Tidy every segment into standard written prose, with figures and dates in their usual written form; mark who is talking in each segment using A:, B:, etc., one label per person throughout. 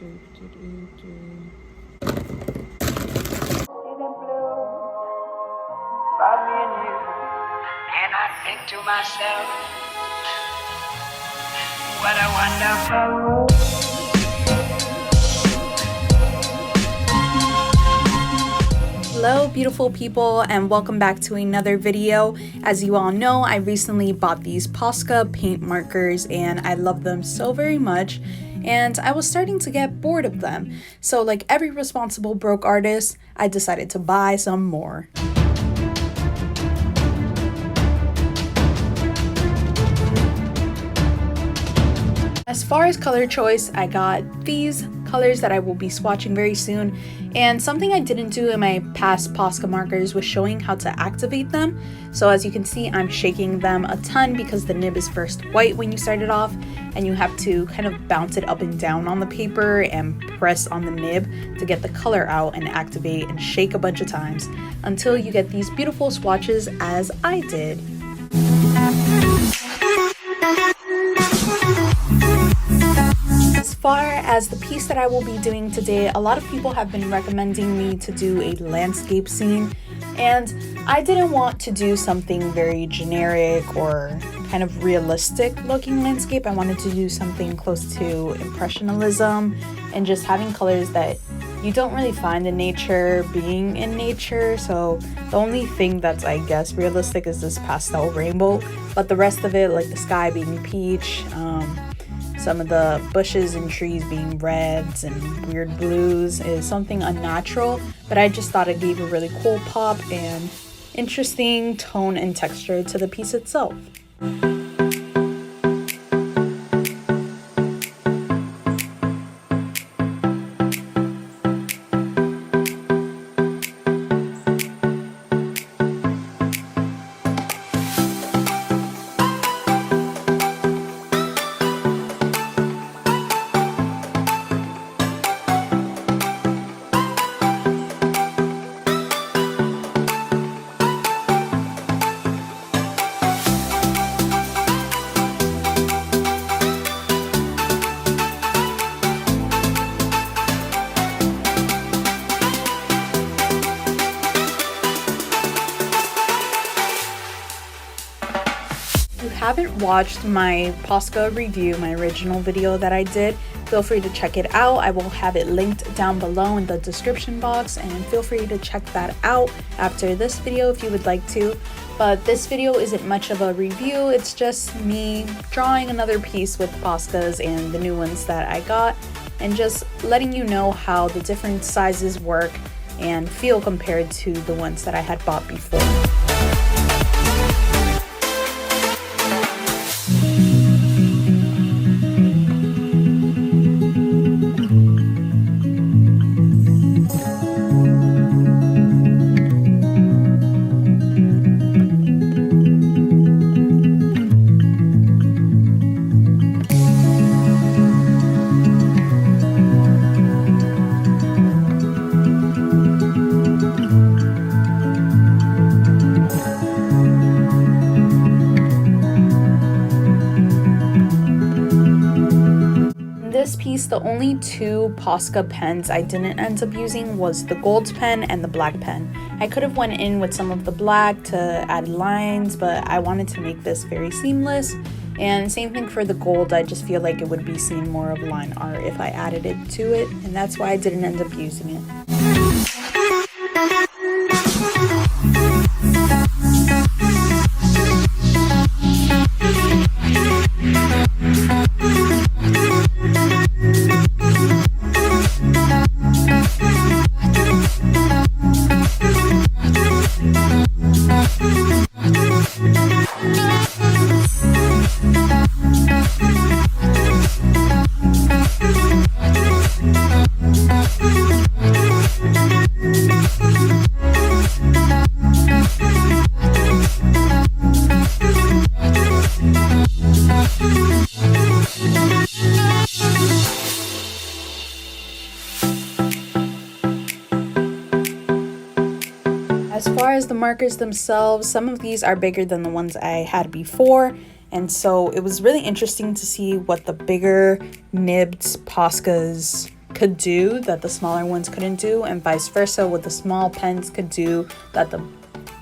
A: And I think to myself, what a wonderful world.
B: Hello beautiful people, and welcome back to another video. As you all know, I recently bought these Posca paint markers and I love them so very much, and I was starting to get bored of them. So like every responsible broke artist, I decided to buy some more. As far as color choice, I got these colors that I will be swatching very soon, and something I didn't do in my past Posca markers was showing how to activate them. So as you can see, I'm shaking them a ton because the nib is first white when you start it off, and you have to kind of bounce it up and down on the paper and press on the nib to get the color out and activate, and shake a bunch of times until you get these beautiful swatches as I did. As far as the piece that I will be doing today, a lot of people have been recommending me to do a landscape scene, and I didn't want to do something very generic or kind of realistic looking landscape. I wanted to do something close to impressionism and just having colors that you don't really find in nature being in nature. So the only thing that's, I guess, realistic is this pastel rainbow, but the rest of it, like the sky being peach, some of the bushes and trees being reds and weird blues, is something unnatural, but I just thought it gave a really cool pop and interesting tone and texture to the piece itself. Haven't watched my Posca review, my original video that I did, feel free to check it out. I will have it linked down below in the description box, and feel free to check that out after this video if you would like to. But this video isn't much of a review, it's just me drawing another piece with Poscas and the new ones that I got, and just letting you know how the different sizes work and feel compared to the ones that I had bought before. This piece, the only two Posca pens I didn't end up using was the gold pen and the black pen. I could have went in with some of the black to add lines, but I wanted to make this very seamless. And same thing for the gold, I just feel like it would be seen more of line art if I added it to it, and that's why I didn't end up using it. As far as the markers themselves, some of these are bigger than the ones I had before, and so it was really interesting to see what the bigger nibbed Poscas could do that the smaller ones couldn't do, and vice versa, what the small pens could do that the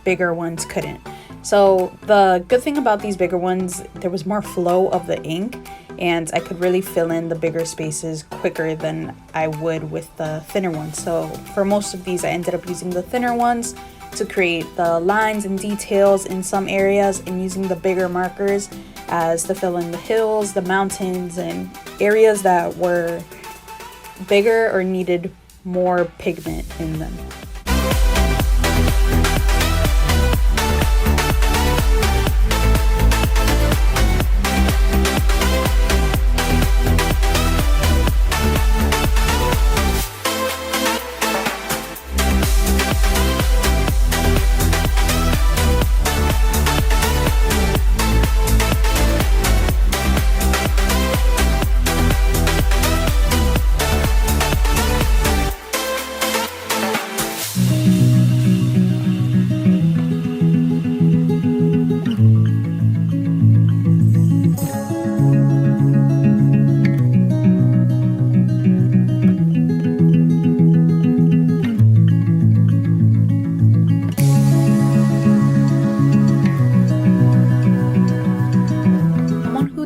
B: bigger ones couldn't. So the good thing about these bigger ones, there was more flow of the ink, and I could really fill in the bigger spaces quicker than I would with the thinner ones. So for most of these, I ended up using the thinner ones to create the lines and details in some areas, and using the bigger markers as to fill in the hills, the mountains, and areas that were bigger or needed more pigment in them.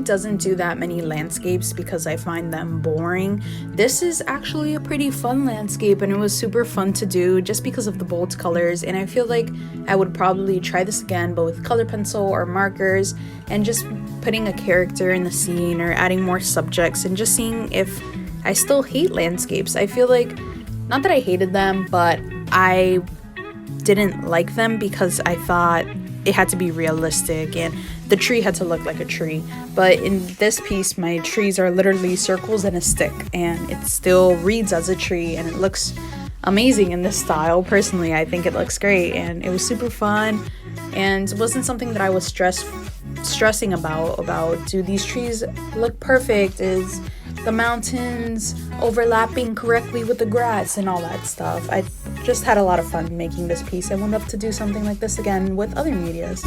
B: Doesn't do that many landscapes because I find them boring. This is actually a pretty fun landscape, and it was super fun to do just because of the bold colors, and I feel like I would probably try this again, but with color pencil or markers, and just putting a character in the scene or adding more subjects and just seeing if I still hate landscapes. I feel like, not that I hated them, but I didn't like them because I thought it had to be realistic and the tree had to look like a tree. But in this piece, my trees are literally circles and a stick, and it still reads as a tree, and it looks amazing in this style. Personally, I think it looks great, and it was super fun, and it wasn't something that I was stressing about do these trees look perfect, is the mountains overlapping correctly with the grass, and all that stuff. I just had a lot of fun making this piece. I would love to do something like this again with other medias.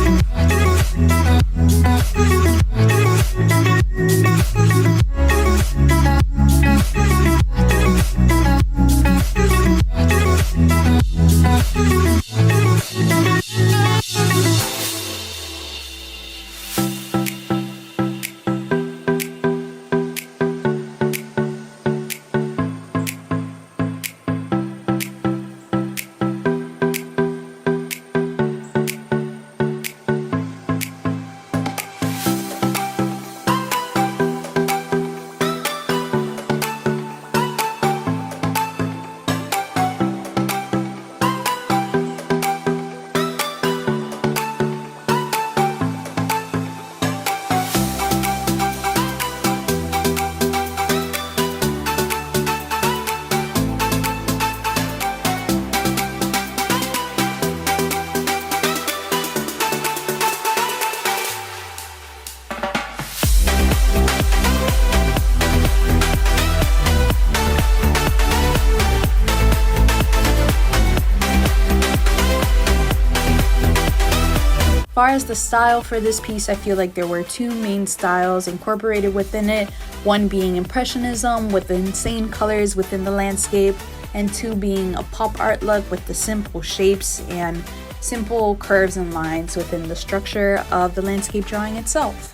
B: As far as the style for this piece, I feel like there were two main styles incorporated within it, one being Impressionism with the insane colors within the landscape, and two being a pop art look with the simple shapes and simple curves and lines within the structure of the landscape drawing itself.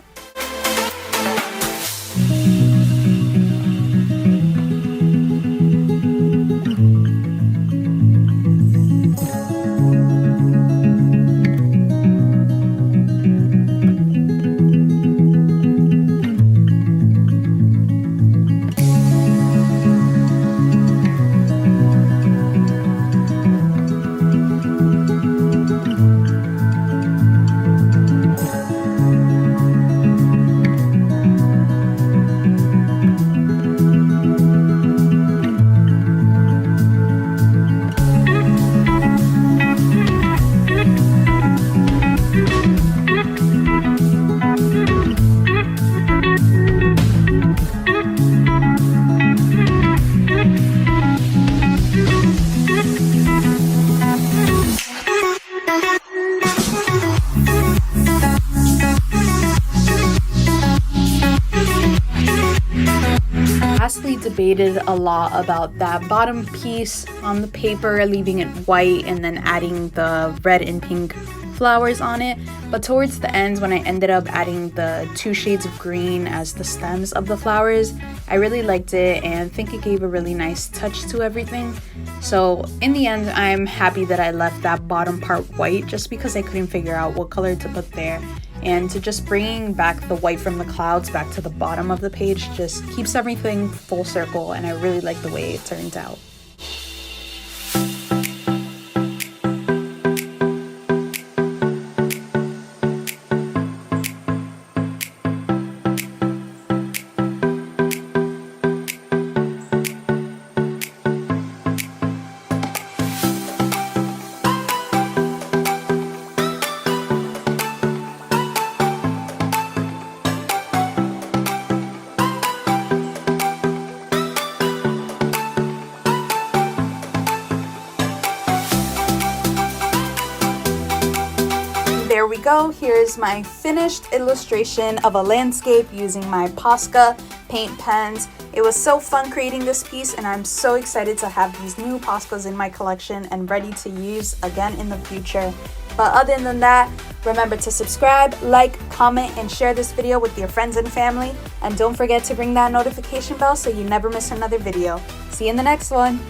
B: debated a lot about that bottom piece on the paper, leaving it white and then adding the red and pink flowers on it. But towards the end, when I ended up adding the 2 shades of green as the stems of the flowers, I really liked it and think it gave a really nice touch to everything. So in the end, I'm happy that I left that bottom part white just because I couldn't figure out what color to put there. And to just bringing back the white from the clouds back to the bottom of the page just keeps everything full circle, and I really like the way it turned out. There we go. Here's my finished illustration of a landscape using my Posca paint pens. It was so fun creating this piece, and I'm so excited to have these new Poscas in my collection and ready to use again in the future. But other than that, remember to subscribe, like, comment, and share this video with your friends and family. And don't forget to ring that notification bell so you never miss another video. See you in the next one.